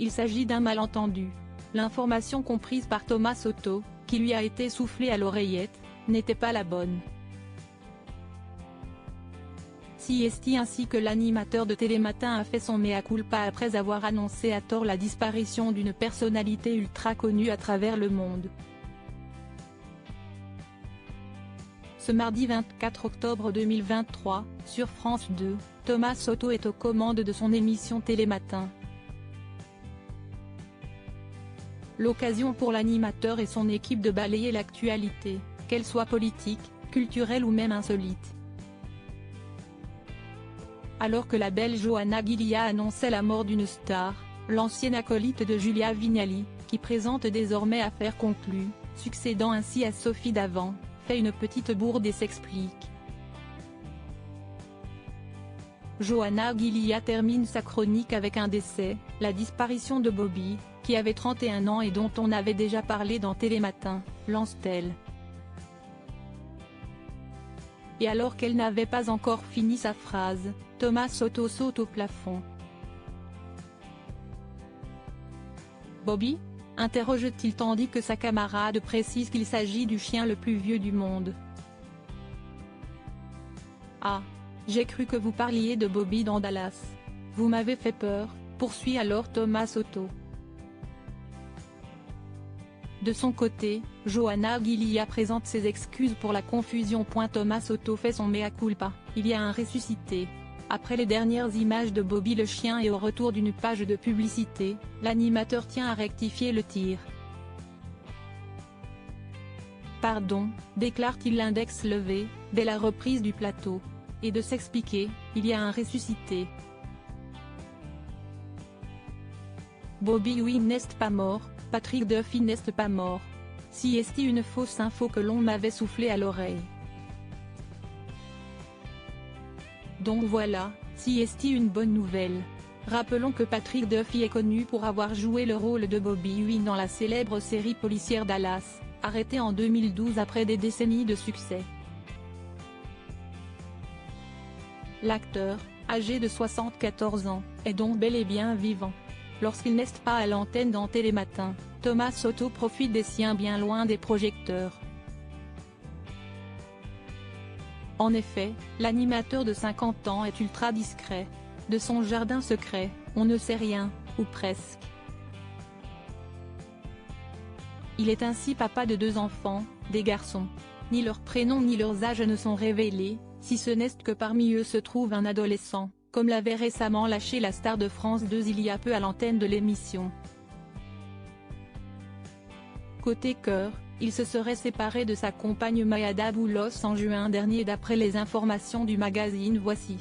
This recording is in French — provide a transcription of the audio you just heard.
Il s'agit d'un malentendu. L'information comprise par Thomas Soto, qui lui a été soufflée à l'oreillette, n'était pas la bonne. CST ainsi que l'animateur de Télématin a fait son mea culpa après avoir annoncé à tort la disparition d'une personnalité ultra connue à travers le monde. Ce mardi 24 octobre 2023, sur France 2, Thomas Soto est aux commandes de son émission Télématin. L'occasion pour l'animateur et son équipe de balayer l'actualité, qu'elle soit politique, culturelle ou même insolite. Alors que la belle Johanna Gillia annonçait la mort d'une star, l'ancienne acolyte de Julia Vignali, qui présente désormais Affaires conclues, succédant ainsi à Sophie Davant, fait une petite bourde et s'explique. Johanna Gillia termine sa chronique avec un décès, la disparition de Bobby, qui avait 31 ans et dont on avait déjà parlé dans Télématin, lance-t-elle. Et alors qu'elle n'avait pas encore fini sa phrase, Thomas Soto saute au plafond. Bobby ? Interroge-t-il tandis que sa camarade précise qu'il s'agit du chien le plus vieux du monde. Ah ! J'ai cru que vous parliez de Bobby dans Dallas. Vous m'avez fait peur, poursuit alors Thomas Soto. De son côté, Johanna Gillia présente ses excuses pour la confusion. Thomas Soto fait son mea culpa, il y a un ressuscité. Après les dernières images de Bobby le chien et au retour d'une page de publicité, l'animateur tient à rectifier le tir. Pardon, déclare-t-il l'index levé, dès la reprise du plateau. Et de s'expliquer, il y a un ressuscité. Bobby oui n'est pas mort, Patrick Duffy n'est pas mort. Si est une fausse info que l'on m'avait soufflé à l'oreille. Donc voilà, si est une bonne nouvelle. Rappelons que Patrick Duffy est connu pour avoir joué le rôle de Bobby Wynne dans la célèbre série policière Dallas, arrêté en 2012 après des décennies de succès. L'acteur, âgé de 74 ans, est donc bel et bien vivant. Lorsqu'il n'est pas à l'antenne dans Télématin, Thomas Soto profite des siens bien loin des projecteurs. En effet, l'animateur de 50 ans est ultra discret. De son jardin secret, on ne sait rien, ou presque. Il est ainsi papa de 2 enfants, des garçons. Ni leurs prénoms ni leurs âges ne sont révélés, si ce n'est que parmi eux se trouve un adolescent, comme l'avait récemment lâché la star de France 2 il y a peu à l'antenne de l'émission. Côté cœur, il se serait séparé de sa compagne Mayada Boulos en juin dernier d'après les informations du magazine Voici.